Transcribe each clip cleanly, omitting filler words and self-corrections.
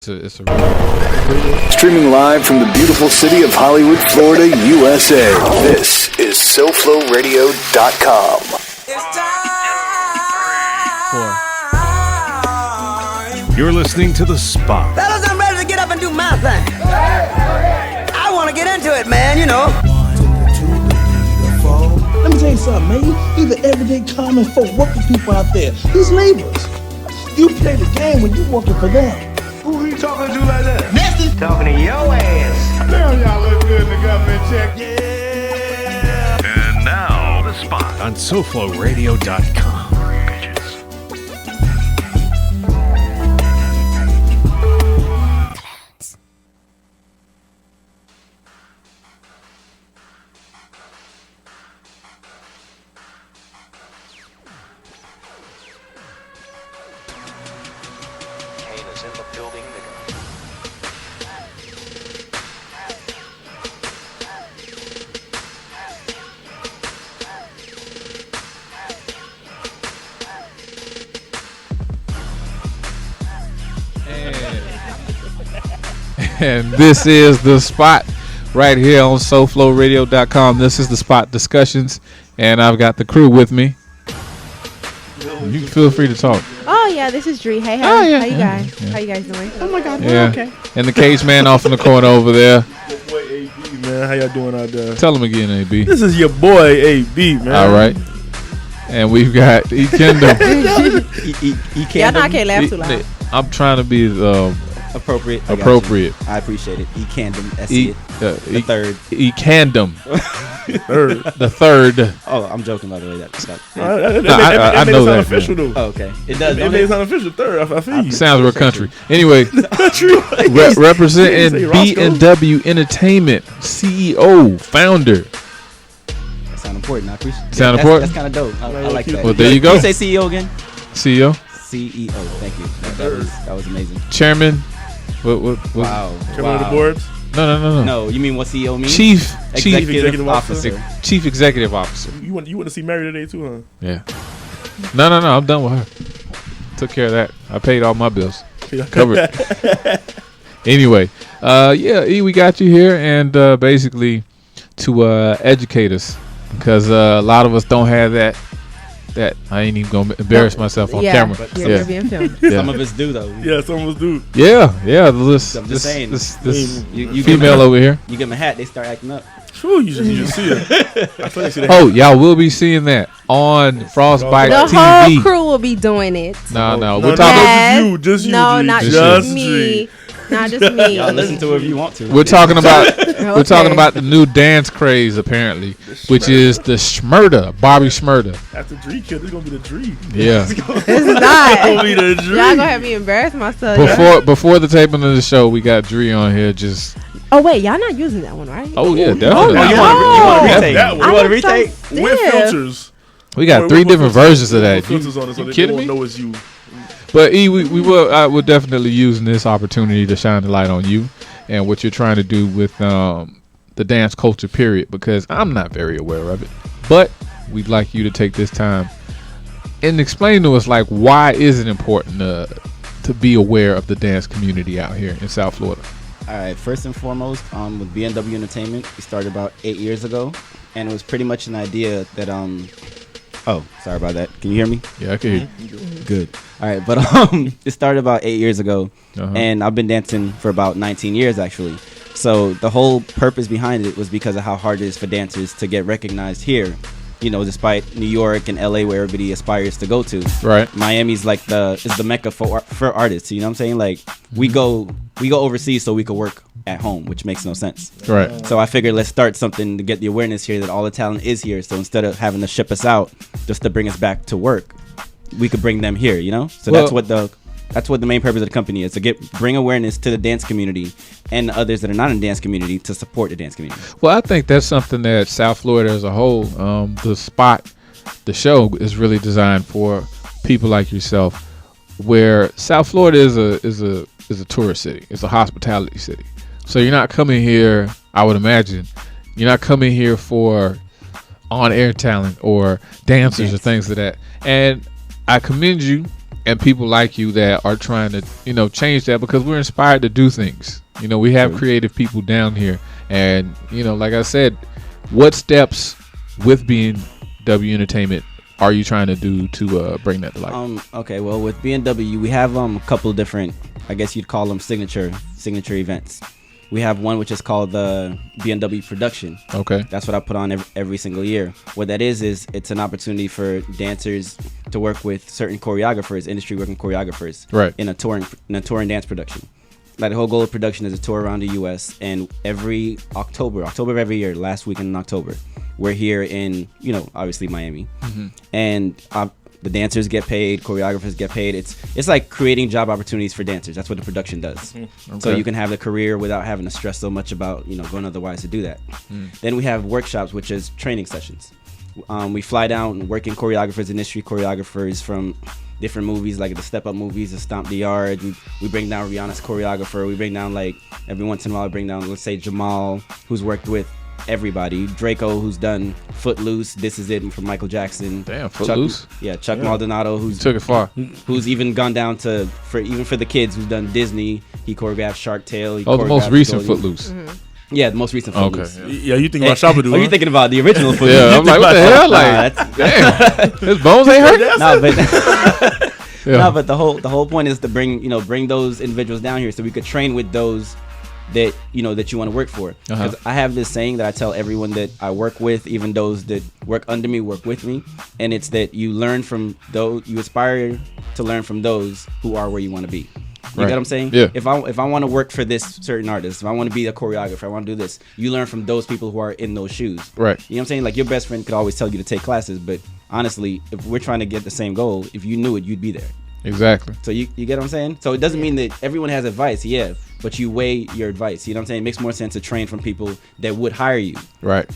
It's a Streaming live from the beautiful city of Hollywood, Florida, USA. This is SoFloRadio.com. It's time. You're listening to The Spot. Fellas, I'm ready to get up and do my thing. I want to get into it, man, you know. Let me tell you something, man. These are everyday common folk, working people out there. These laborers. You play the game when you're working for them. Who you talking to like that? Nasty. Talking to your ass. Damn, y'all look good in the government check. Yeah. And now, The Spot on SoFloRadio.com. Bitches. And this is The Spot right here on SoFloRadio.com. This is The Spot Discussions, and I've got the crew with me. You feel free to talk. Oh yeah, this is Dree. Hey, Oh, yeah. how you guys? Yeah. How you guys doing? Oh my God, Yeah. okay. And the cage man off in the corner over there. Your boy AB, man. How y'all doing out there? Tell him again, AB. This is your boy AB, man. All right. And we've got Ekandem. Y'all know I can't laugh too loud. I'm trying to be Appropriate. I got appropriate. you. I appreciate it. Ekandem, Essit, the third. Ekandem. Third. The third. Oh, I'm joking, by the way. That's not. I That made know it sound that, official, though. Oh, okay. It does. It Don't made it it? sound official. Third. I feel you. Sounds real country. Anyway, Country. representing Say Roscoe. B&W Entertainment, CEO, founder. That sound important. I appreciate it. Sound That's important? kind of dope. I like that. Well, there you go. Can you say CEO again? CEO, CEO. Thank you. That was amazing. chairman. What? Wow. Chairman of the boards. No. No, you mean what CEO means? Chief Executive Officer. Chief Executive Officer. You want to see Mary today too, huh? Yeah. No. I'm done with her. Took care of that. I paid all my bills. Covered. Anyway, E, we got you here, and basically to educate us, because a lot of us don't have that. I ain't even gonna embarrass myself on camera. You're being filmed. Some of us do, though. Yeah, some of us do. Yeah. I'm just saying. This You female over here. You give them a hat, they start acting up. True, you just see it. I feel like see that. Oh, y'all will be seeing that on Frostbite The TV. whole crew will be doing it. No, No, we're talking. just you. No, G. not Just me. Not just me. Y'all listen to it if you want to. We're talking about. We're talking Okay. about the new dance craze, apparently, which is the Schmurda, Bobby Schmurda. After Dree killed, it's gonna be the Dree. Yeah. It's not. Gonna be the Dree. Y'all gonna have me embarrass myself. Before the taping of the show, we got Dree on here. Just Oh wait, y'all not using that one, right? oh yeah, Oh, definitely. you no. want to retake? That one. You want to I'm retake? so With stiff. filters. We got three different versions of that. Filters on it, so you they kidding won't me? know it's you. But E, we're definitely using this opportunity to shine the light on you and what you're trying to do with the dance culture period, because I'm not very aware of it. But we'd like you to take this time and explain to us, like, why is it important to be aware of the dance community out here in South Florida? All right, first and foremost, with B&W Entertainment, we started about 8 years ago, and it was pretty much an idea that oh, sorry about that. Can you hear me? Yeah, I can hear you. Good. All right, but it started about 8 years ago, and I've been dancing for about 19 years actually. So the whole purpose behind it was because of how hard it is for dancers to get recognized here. You know, despite New York and LA, where everybody aspires to go to. Right. Miami's like is the mecca for artists. You know what I'm saying? Like we go overseas so we could work at home, which makes no sense. Right. So I figured let's start something to get the awareness here that all the talent is here. So instead of having to ship us out just to bring us back to work, we could bring them here. You know. So Well, that's what the main purpose of the company is, to bring awareness to the dance community and others that are not in the dance community to support the dance community. Well, I think that's something that South Florida as a whole, the Spot, the show, is really designed for people like yourself, where South Florida is a tourist city. It's a hospitality city. So you're not coming here, I would imagine, you're not coming here for on-air talent or dancers or things like that. And I commend you and people like you that are trying to, change that, because we're inspired to do things. We have creative people down here, and like I said, what steps with B&W Entertainment are you trying to do to bring that to life? Okay, well, with B&W, we have a couple different, I guess you'd call them signature events. We have one which is called the B&W Production. Okay. That's what I put on every single year. What that is it's an opportunity for dancers to work with certain choreographers, industry working choreographers, right, in a touring dance production. Like, the whole goal of production is a tour around the U.S. and every October of every year, last weekend in October, we're here in, obviously Miami, and the dancers get paid, choreographers get paid. It's like creating job opportunities for dancers. That's what the production does. Okay. So you can have the career without having to stress so much about going otherwise to do that. Then we have workshops, which is training sessions. We fly down working choreographers, industry choreographers from different movies, like the Step Up movies, the Stomp the Yard. We bring down Rihanna's choreographer. We bring down, like, every once in a while, we bring down, let's say, Jamal, who's worked with everybody. Draco, who's done Footloose, This Is It from Michael Jackson. Damn, Footloose. Chuck Maldonado, who's took it far. Who's even gone down to for the kids, who's done Disney. He choreographed Shark Tale. The most recent Footloose. Yeah, the most recent Footloose. Okay. Yeah, you think about Shabba-Doo? Are you thinking about the original Footloose? Yeah, I'm like, what the hell? Like, damn, his bones ain't hurt. No, but no, but the whole point is to bring those individuals down here so we could train with those that you want to work for. Because I have this saying that I tell everyone that I work with, even those that work under me, work with me, and it's that you learn from those, you aspire to learn from those who are where you want to be. You get what I'm saying? Yeah. If I want to work for this certain artist, if I want to be a choreographer, I want to do this, you learn from those people who are in those shoes. Right. You know what I'm saying? Like, your best friend could always tell you to take classes, but honestly, if we're trying to get the same goal, if you knew it, you'd be there. Exactly. So you get what I'm saying? So it doesn't mean that everyone has advice, yeah, but you weigh your advice. You know what I'm saying? It makes more sense to train from people that would hire you. Right.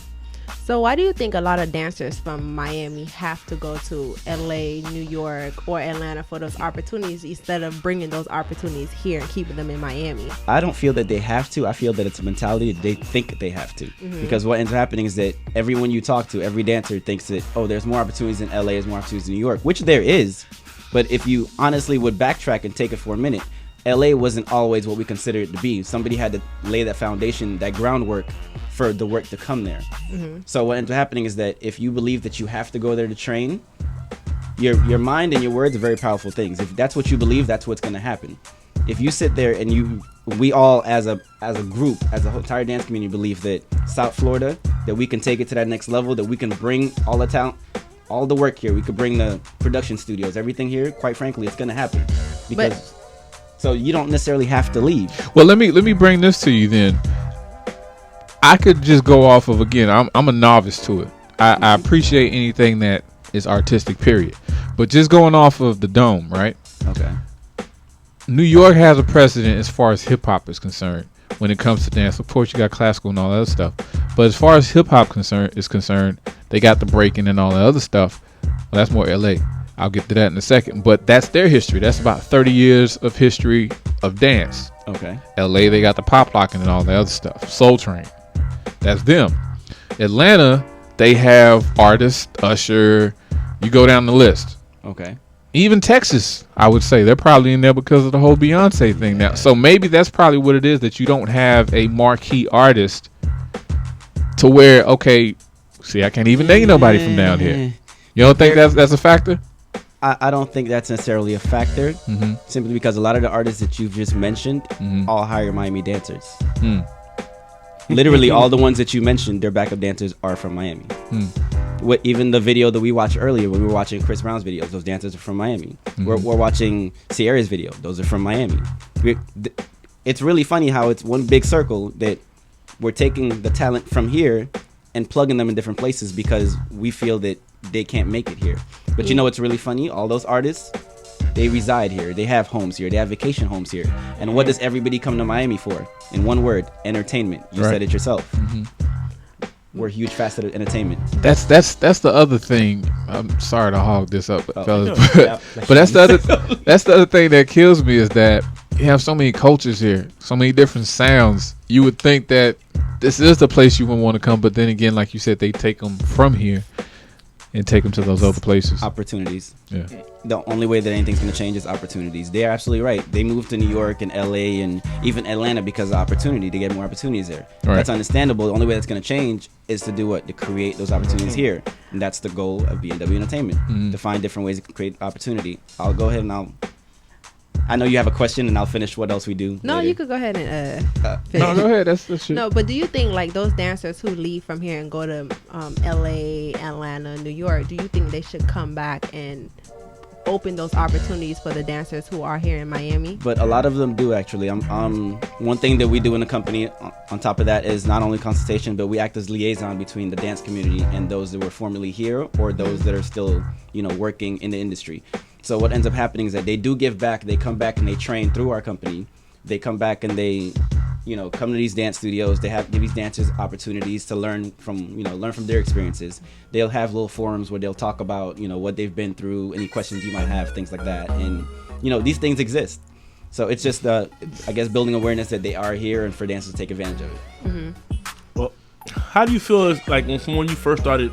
So why do you think a lot of dancers from Miami have to go to LA, New York, or Atlanta for those opportunities instead of bringing those opportunities here and keeping them in Miami? I don't feel that they have to. I feel that it's a mentality that they think they have to. Because what ends up happening is that everyone you talk to, every dancer thinks that, oh, there's more opportunities in LA, there's more opportunities in New York, which there is. But if you honestly would backtrack and take it for a minute, LA wasn't always what we consider it to be. Somebody had to lay that foundation, that groundwork for the work to come there. So what ends up happening is that if you believe that you have to go there to train, your mind and your words are very powerful things. If that's what you believe, that's what's going to happen. If you sit there and we all as a group, as a whole entire dance community, believe that South Florida, that we can take it to that next level, that we can bring all the talent, all the work here, we could bring the production studios, everything here, quite frankly, it's going to happen. Because so you don't necessarily have to leave. Well, let me bring this to you then. I could just go off of, again, I'm a novice to it. I appreciate anything that is artistic, period. But just going off of the dome, right? Okay. New York has a precedent as far as hip hop is concerned when it comes to dance. Of course, you got classical and all that other stuff. But as far as hip hop is concerned, they got the breaking and all that other stuff. Well, that's more LA. I'll get to that in a second. But that's their history. That's about 30 years of history of dance. Okay. LA, they got the pop locking and all that other stuff. Soul Train. That's them. Atlanta, they have artists, Usher. You go down the list. Okay. Even Texas, I would say they're probably in there because of the whole Beyonce thing now. So maybe that's probably what it is, that you don't have a marquee artist to where, okay, see, I can't even name nobody from down here. You don't think that's a factor? I don't think that's necessarily a factor, simply because a lot of the artists that you've just mentioned all hire Miami dancers. Literally all the ones that you mentioned, their backup dancers are from Miami. Even the video that we watched earlier, when we were watching Chris Brown's videos, those dancers are from Miami. We're watching Sierra's video, those are from Miami. It's really funny how it's one big circle that we're taking the talent from here and plugging them in different places because we feel that they can't make it here. But you know what's really funny? All those artists, they reside here. They have homes here. They have vacation homes here. And what does everybody come to Miami for? In one word, entertainment. You said it yourself. We're a huge facet of entertainment. That's the other thing. I'm sorry to hog this up, fellas, but that's the other thing that kills me is that you have so many cultures here, so many different sounds. You would think that this is the place you would want to come, but then again, like you said, they take them from here. and take them to those other places. Opportunities. Yeah. The only way that anything's going to change is opportunities. They're absolutely right. They moved to New York and LA and even Atlanta because of opportunity, to get more opportunities there. Right. That's understandable. The only way that's going to change is to do what? To create those opportunities here. And that's the goal of B&W Entertainment, to find different ways to create opportunity. I'll go ahead and I know you have a question, and I'll finish what else we do. No, later. you could go ahead and finish. No, go ahead. That's shit. No, but do you think like those dancers who leave from here and go to LA, Atlanta, New York, do you think they should come back and open those opportunities for the dancers who are here in Miami? But a lot of them do, actually. One thing that we do in the company on top of that is not only consultation, but we act as liaison between the dance community and those that were formerly here or those that are still, working in the industry. So what ends up happening is that they do give back. They come back and they train through our company. They come back and they, come to these dance studios. They give these dancers opportunities to learn from their experiences. They'll have little forums where they'll talk about, what they've been through, any questions you might have, things like that. And, these things exist. So it's just, building awareness that they are here and for dancers to take advantage of it. Mm-hmm. Well, how do you feel like from when you first started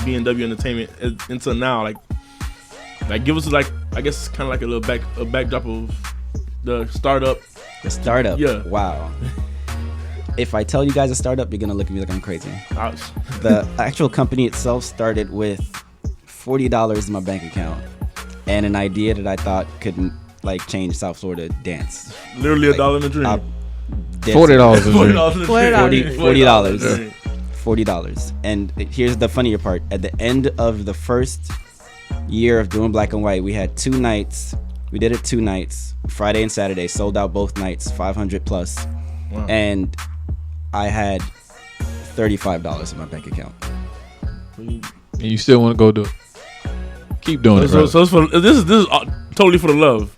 B&W Entertainment until now? Like give us kind of like a backdrop of the startup. The startup? Yeah. Wow. If I tell you guys a startup, you're going to look at me like I'm crazy. Ouch. The actual company itself started with $40 in my bank account and an idea that I thought could change South Florida dance. Literally $1 in a dream. $40 $40. And here's the funnier part. At the end of the first year of doing black and white, we had 2 nights. We did it 2 nights, Friday and Saturday, sold out both nights, 500 plus. Wow. And I had $35 in my bank account. And you still want to go do it? Keep doing it. So it's this is totally for the love.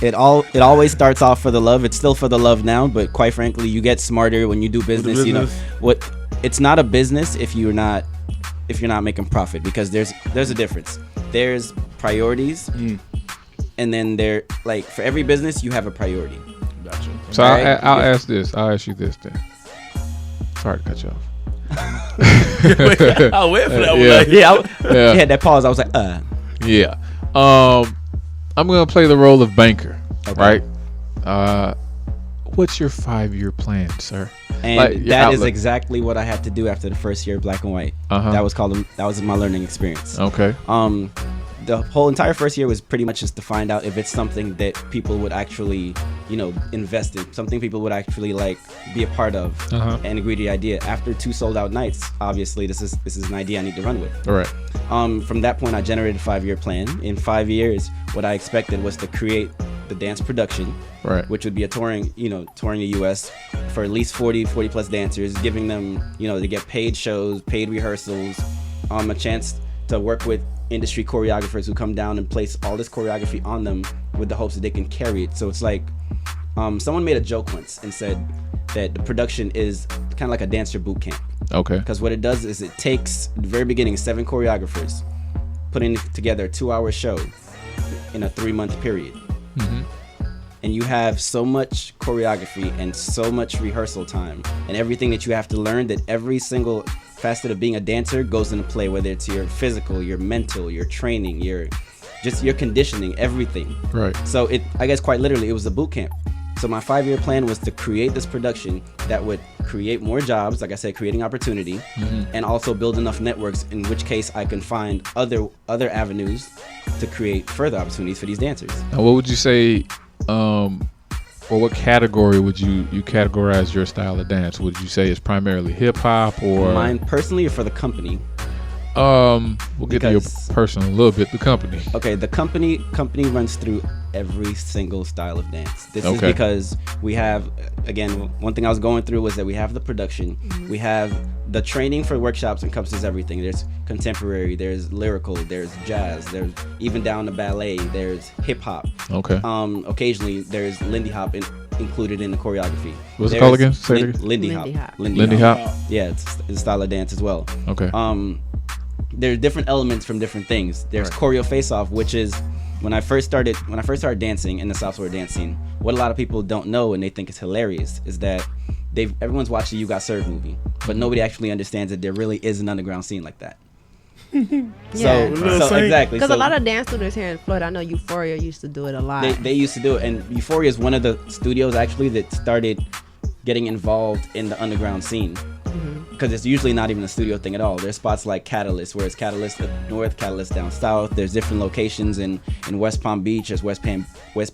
It always starts off for the love. It's still for the love now, but quite frankly, you get smarter when you do business. It's not a business if you're not making profit, because there's a difference. There's priorities, and then for every business you have a priority. Gotcha. So right? I'll ask you this then. Sorry to cut you off. I'll wait for that one. You had that pause. I was like, Yeah. I'm gonna play the role of banker, right? What's your 5-year plan, sir? And that is exactly what I had to do after the first year of black and white. That was my learning experience. Okay. The whole entire first year was pretty much just to find out if it's something that people would actually, invest in, something people would actually be a part of, and agree to the idea. After 2 sold out nights, obviously this is an idea I need to run with. All right. From that point, I generated a 5-year plan. In 5 years, what I expected was to create the dance production, right, which would be touring the U.S. for at least 40 plus dancers, giving them, to get paid shows, paid rehearsals, a chance to work with industry choreographers who come down and place all this choreography on them with the hopes that they can carry it. So it's like, someone made a joke once and said that the production is kind of like a dancer boot camp. Okay. Because what it does is it takes, at the very beginning, 7 choreographers putting together a 2-hour show in a 3-month period. Mm-hmm. And you have so much choreography and so much rehearsal time and everything that you have to learn, that every single facet of being a dancer goes into play, whether it's your physical, your mental, your training, your conditioning, everything. Right. So quite literally, it was a boot camp. So my 5-year plan was to create this production that would create more jobs, like I said, creating opportunity, and also build enough networks, in which case I can find other avenues to create further opportunities for these dancers. Now, what would you say, or what category would you categorize your style of dance? Would you say it's primarily hip hop, or mine personally, or for the company? We'll get to your personal a little bit. The company. Okay, the company runs through every single style of dance. This is because we have, again, one thing I was going through was that we have the production, we have the training for workshops encompasses everything. There's contemporary, there's lyrical, there's jazz, there's even down to ballet, there's hip hop. Okay. Occasionally there's Lindy hop included in the choreography. What's it called again? Say it again. Lindy hop. Lindy hop. Yeah, it's a style of dance as well. Okay. There's different elements from different things. There's choreo face-off, which is when I first started dancing in the South Florida dance scene. What a lot of people don't know and they think is hilarious is that everyone's watched the You Got Served movie, but nobody actually understands that there really is an underground scene like that. Yeah. So exactly. Because So a lot of dance studios here in Florida, I know Euphoria used to do it a lot. they used to do it, and Euphoria is one of the studios actually that started getting involved in the underground scene. Because it's usually not even a studio thing at all. There's spots like Catalyst, where it's Catalyst up north, Catalyst down south. There's different locations in West Palm Beach. There's West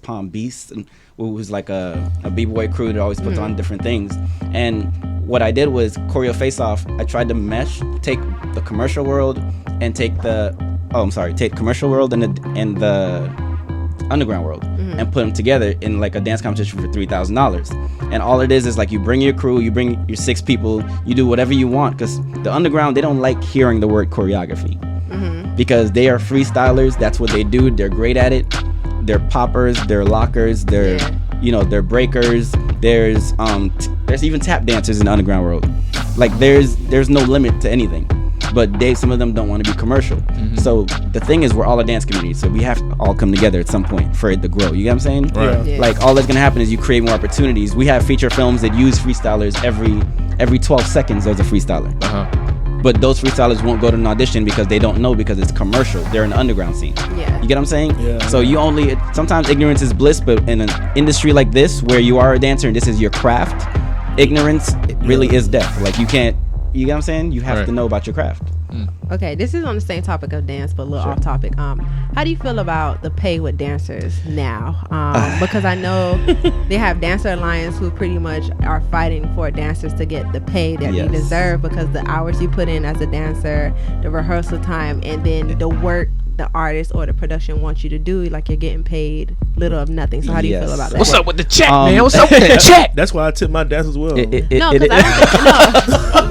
Palm Beast, and who's like a b-boy crew that always puts on different things. And what I did was Choreo Face Off. I tried to take the commercial world and take commercial world and the underground world and put them together in like a dance competition for $3,000. And all it is like you bring your crew, you bring your 6 people, you do whatever you want, because the underground, they don't like hearing the word choreography because they are freestylers. That's what they do. They're great at it. They're poppers, they're lockers, they're they're breakers. There's even tap dancers in the underground world. Like there's no limit to anything. But some of them don't want to be commercial. So the thing is, we're all a dance community, so we have to all come together at some point for it to grow. You get what I'm saying? Right. Yeah. Like all that's gonna happen is you create more opportunities. We have feature films that use freestylers every 12 seconds. There's a freestyler. But those freestylers won't go to an audition because they don't know, because it's commercial. They're in the underground scene. Yeah. You get what I'm saying? Yeah. So sometimes ignorance is bliss, but in an industry like this where you are a dancer and this is your craft, ignorance really is death. Like you get what I'm saying? You have to know about your craft. Okay, this is on the same topic of dance, but a little off topic. How do you feel about the pay with dancers now? Because I know they have Dancer Alliance who pretty much are fighting for dancers to get the pay that they deserve, because the hours you put in as a dancer, the rehearsal time, and then the work the artist or the production wants you to do, like you're getting paid little of nothing. So how do you feel about that? What's up with the check, man? What's up with the check? That's why I tip my dance as well. No, because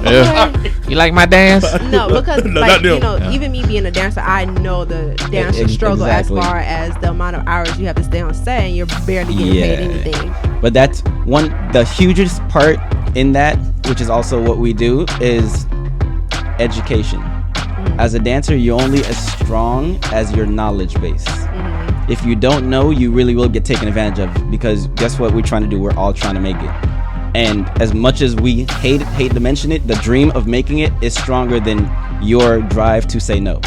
no. You like my dance? No, because No, like, not them. even me being a dancer, I know the dancer struggle exactly. as far as the amount of hours you have to stay on set and you're barely getting paid anything. But that's the hugest part in that, which is also what we do, is education. As a dancer, you're only as strong as your knowledge base. If you don't know, you really will get taken advantage of, because guess what we're trying to do? We're all trying to make it. And as much as we hate to mention it, the dream of making it is stronger than your drive to say no.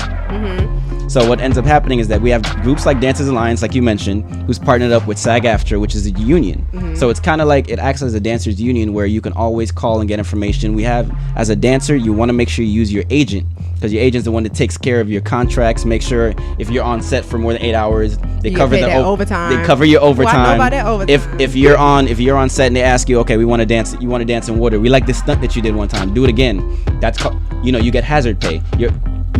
So what ends up happening is that we have groups like Dancers Alliance, like you mentioned, who's partnered up with SAG-AFTRA, which is a union. So it's kind of like, it acts as a dancers union where you can always call and get information. We have, as a dancer, you want to make sure you use your agent, because your agent's the one that takes care of your contracts. Make sure if you're on set for more than 8 hours, they cover the overtime. They cover your overtime. Well, I know about that overtime. If you're on set and they ask you, okay, we want to dance. You want to dance in water. We like this stunt that you did one time. Do it again. That's called, you get hazard pay. You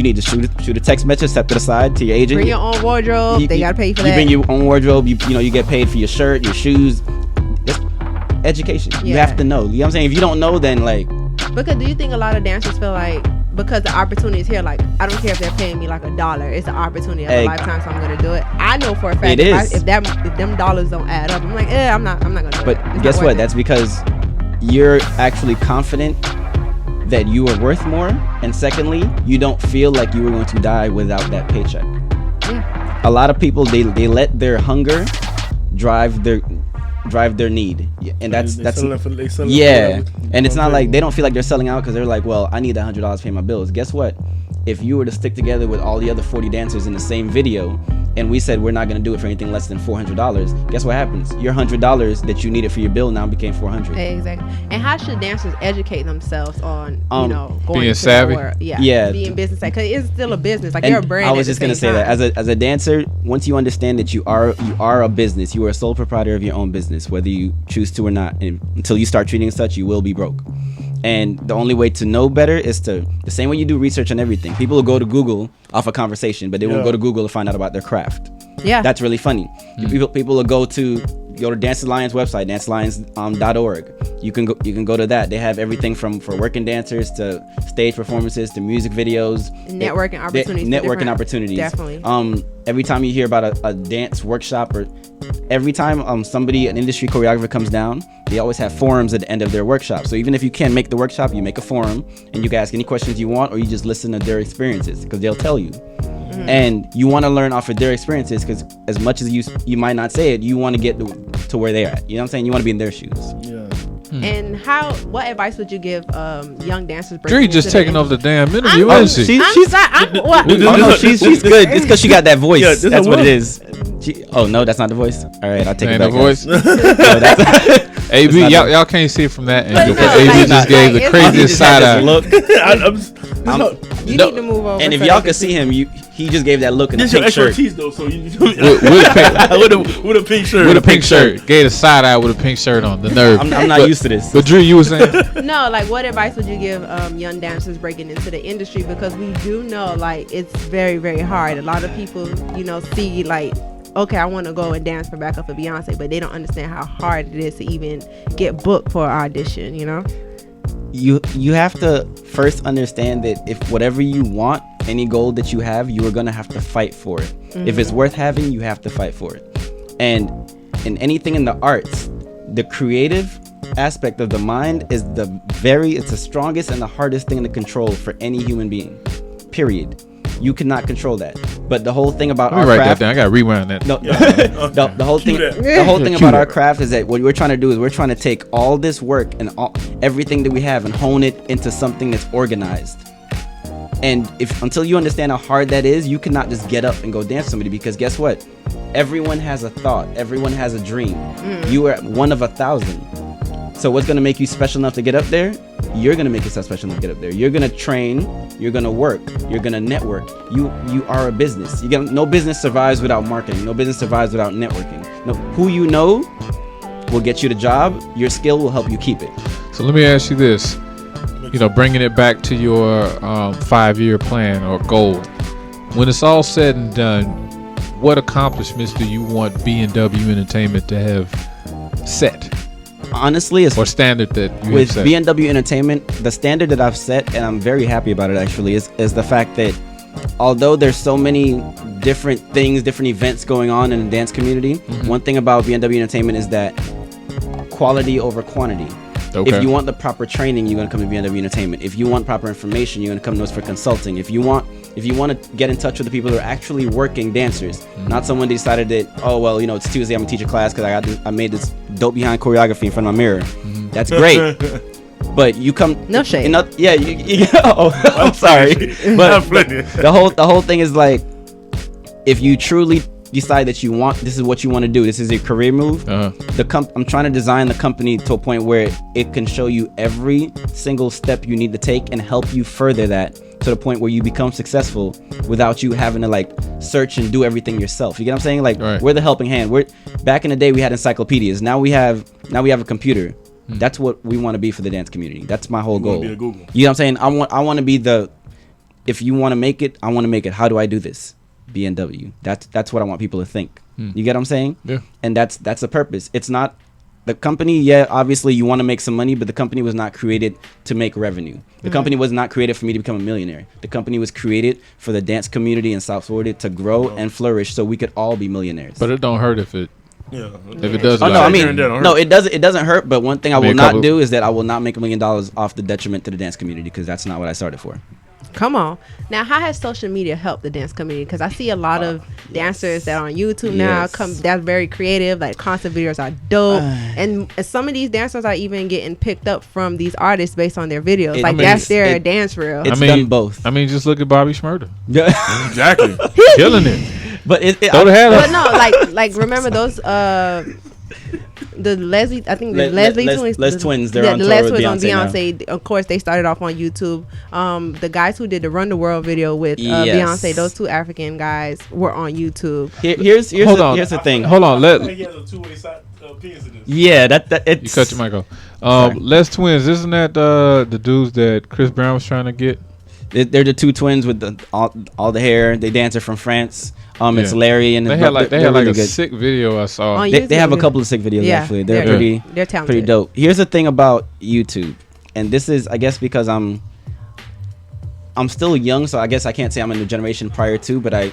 need to shoot a text message, step to the side to your agent. Bring your own wardrobe. They gotta pay for that. You bring your own wardrobe. You get paid for your shirt, your shoes. That's education. You have to know. You know what I'm saying? If you don't know, then like. Because do you think a lot of dancers feel like, because the opportunity is here, like I don't care if they're paying me like $1, it's an opportunity of a lifetime, so I'm gonna do it. I know for a fact if them dollars don't add up, I'm like, I'm not gonna do it. But guess what? That's because you're actually confident that you are worth more, and secondly, you don't feel like you were going to die without that paycheck. A lot of people, they let their hunger drive their need, and that's and it's not like they don't feel like they're selling out because they're like, well, I need $100 to pay my bills. Guess what? If you were to stick together with all the other 40 dancers in the same video, and we said we're not going to do it for anything less than $400, guess what happens? Your $100 that you needed for your bill now became $400. Exactly. And how should dancers educate themselves on, going being into savvy? The world? Yeah, being business, because it's still a business. Like and you're a brand. I was just going to say that as a dancer, once you understand that you are a business, you are a sole proprietor of your own business, whether you choose to or not, and until you start treating it as such, you will be broke. And the only way to know better is the same way you do research on everything. People will go to Google off a conversation, but they won't go to Google to find out about their craft. Yeah, that's really funny. People will go to Dance Alliance website, dancealliance.org. You can go to that. They have everything from for working dancers to stage performances to music videos, networking opportunities. Definitely. Every time you hear about a dance workshop, or every time an industry choreographer comes down, they always have forums at the end of their workshop. So even if you can't make the workshop, you make a forum and you can ask any questions you want, or you just listen to their experiences, because they'll tell you. And you want to learn off of their experiences, because as much as you might not say it, you want to get to where they're at. You know what I'm saying? You want to be in their shoes. Yeah. And what advice would you give young dancers? Dree just taking over the damn interview, isn't she? She's good. It's because she got that voice. Yeah, this that's a what it woman. is. No, that's not the voice. All right, I'll take it Ain't back. the voice. No, that's AB, not y'all can't see it from that angle, no, but AB like- just gave the like, craziest He just had side this eye. look. You No, need to move over. And if so y'all they could see him, he just gave that look in the This your pink shirt. expertise though, so you With with a pink shirt. a pink shirt. Gave a side eye with a pink shirt on. The nerve. I'm not used to this. But Drew, you were saying? No, like what advice would you give young dancers breaking into the industry? Because we do know like it's very, very hard. A lot of people, see like, okay, I want to go and dance for backup for Beyonce, but they don't understand how hard it is to even get booked for an audition, You have to first understand that if whatever you want, any goal that you have, you are gonna have to fight for it. If it's worth having, you have to fight for it. And in anything in the arts, the creative aspect of the mind is it's the strongest and the hardest thing to control for any human being. Period. You cannot control that. But the whole thing about Let me our write craft, that down. I gotta rewind that. No, the whole thing. that. The whole thing Cue about our that. craft is that what we're trying to do is we're trying to take all this work and everything that we have and hone it into something that's organized. And until you understand how hard that is, you cannot just get up and go dance with somebody, because guess what? Everyone has a thought. Everyone has a dream. You are one of 1,000. So what's gonna make you special enough to get up there? You're gonna make yourself special enough to get up there. You're gonna train. You're gonna work. You're gonna network. You are a business. No business survives without marketing. No business survives without networking. No, who you know will get you the job. Your skill will help you keep it. So let me ask you this. Bringing it back to your 5-year plan or goal. When it's all said and done, what accomplishments do you want B&W Entertainment to have set? Honestly, Or standard that you with have set? B&W Entertainment, the standard that I've set, and I'm very happy about it actually, is the fact that although there's so many different things, different events going on in the dance community, one thing about B&W Entertainment is that quality over quantity. Okay. If you want the proper training, you're gonna come to B&W Entertainment. If you want proper information, you're gonna come to us for consulting. If you want to get in touch with the people who are actually working dancers, not someone decided that, oh well, it's Tuesday, I'm gonna teach a class because I made this dope behind choreography in front of my mirror. That's great. But you come No shade. I'm sorry. But the whole thing is like, if you truly decide that this is what you want to do, this is a career move, I'm trying to design the company to a point where it can show you every single step you need to take and help you further that to the point where you become successful without you having to like search and do everything yourself. You get what I'm saying? Like, we're the helping hand. Back in the day we had encyclopedias. Now we have a computer. That's what we want to be for the dance community. That's my whole goal. Be the Google. You know what I'm saying? I want to be if you want to make it, I want to make it. How do I do this? B&W. That's what I want people to think. You get what I'm saying? Yeah. And that's the purpose. It's not the company. Yeah, obviously you want to make some money, but the company was not created to make revenue. The company was not created for me to become a millionaire. The company was created for the dance community in South Florida to grow and flourish, so we could all be millionaires. But it don't hurt if it If does. Oh no, I mean, Don't hurt. no, it doesn't hurt. But one thing I Maybe will a couple- not do is that I will not make $1 million off the detriment to the dance community, because that's not what I started for. Come on. Now, how has social media helped the dance community? Because I see a lot of dancers that are on YouTube now. Yes. That's very creative. Like, concert videos are dope. And some of these dancers are even getting picked up from these artists based on their videos. That's their dance reel. It's done both. I mean, just look at Bobby Shmurda. Yeah. Exactly. Killing it. But Throw the hat But up. no, like remember those the Leslie, I think the Leslie twins. Les Twins, they're the on tour Les with Twins on Beyonce Beyonce. Of course, they started off on YouTube. The guys who did the Run the World video with Yes. Beyonce, those two African guys were on YouTube. Here's the thing. Hold on. He has a two-way side penis in this. Yeah, it's, You cut your mic off. Les Twins, isn't that the dudes that Chris Brown was trying to get? They're the two twins with all the hair. They dancer from France. It's Larry and they his had like they're a really good. sick video I saw. On They have a YouTube. couple of sick videos actually. They're they're talented. pretty dope. Here's the thing about YouTube, and this is, I guess, because I'm still young, so I guess I can't say I'm in the generation prior to, but I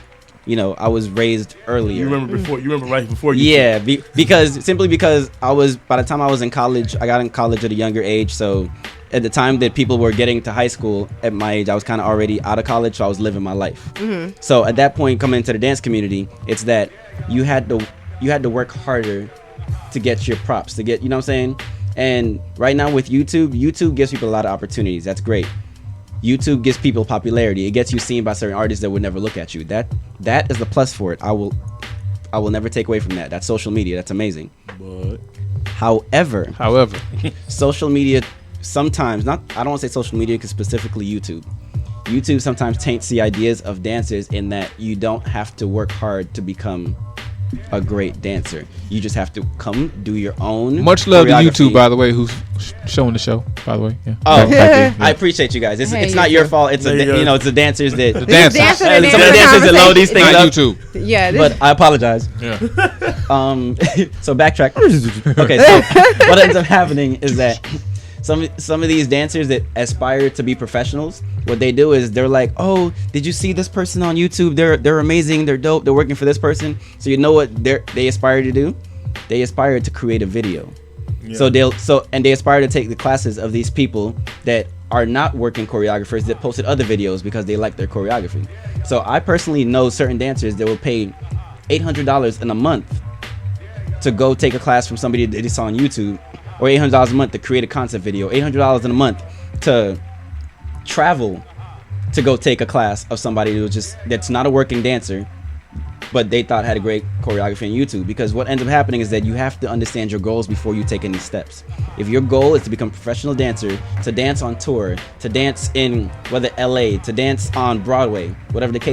was raised earlier. You remember right before you. Yeah, because by the time I was in college, I got in college at a younger age. So at the time that people were getting to high school at my age, I was kind of already out of college, so I was living my life. So at that point, coming into the dance community, it's that you had to work harder to get your props, to get, you know what I'm saying? And right now with YouTube gives people a lot of opportunities. That's great. YouTube gives people popularity. It gets you seen by certain artists that would never look at you. That is the plus for it. I will never take away from that. That's social media. That's amazing. But However, social media sometimes, I don't want to say social media, because specifically YouTube sometimes taints the ideas of dancers in that you don't have to work hard to become a great dancer. You just have to come do your own. Much love to YouTube, by the way, who's showing the show, by the way. Yeah. Oh, I appreciate you guys. It's not your fault. It's it's the dancers that the dancers. Some of the dancers that load these things up. YouTube. Yeah, but I apologize. Yeah. So backtrack. Okay, so what ends up happening is that some of these dancers that aspire to be professionals, what they do is they're like, oh, did you see this person on YouTube? They're amazing. They're dope. They're working for this person. So you know what they aspire to do? They aspire to create a video. Yeah. So they aspire to take the classes of these people that are not working choreographers that posted other videos because they like their choreography. So I personally know certain dancers that will pay $800 in a month to go take a class from somebody that they saw on YouTube, or $800 a month to create a concept video, $800 in a month to travel to go take a class of somebody that's not a working dancer, but they thought had a great choreography on YouTube. Because what ends up happening is that you have to understand your goals before you take any steps. If your goal is to become a professional dancer, to dance on tour, to dance in whether LA, to dance on Broadway, whatever the case